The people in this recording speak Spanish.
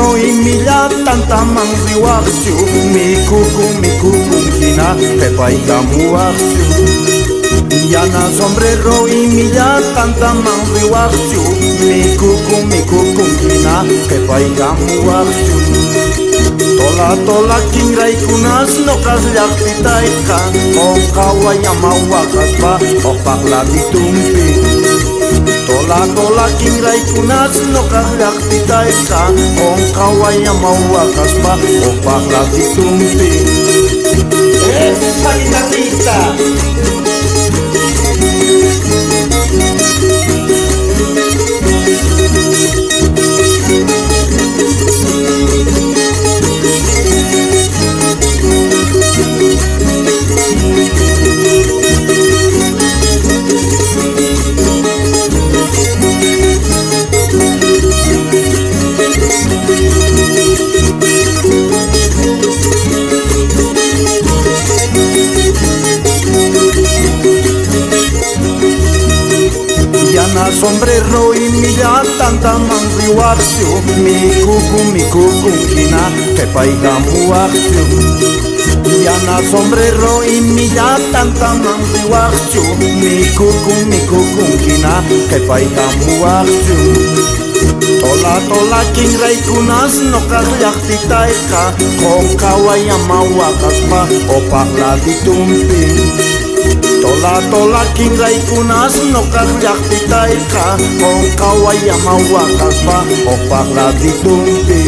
sombrero y millatanta manriwachu, mi kukum kina pepaigamuachu. Yana sombrero y millatanta manriwachu, mi kukum kina pepaigamuachu. Tola kingray kunas nokas llaqtitayqa qonqawa llamawagaspa oqaqladitumpi. Tola kingray kunas nokas llaqtitayqa qonqawa llamawagaspa oqaqladitumpi. ¡Esa guitarrista! Yana sombrero y millatanta manriwachu, mi kukum kina pepaigamuachu. Yana sombrero y millatanta manriwachu, mi kukum kina pepaigamuachu. Tola kingray kunas nokas llaqtitayqa qonqawa llamawagaspa oqaqladitumpi. Tola kingray kunas nokas llaqtitayqa qonqawa llamawagaspa oqaqladitumpi.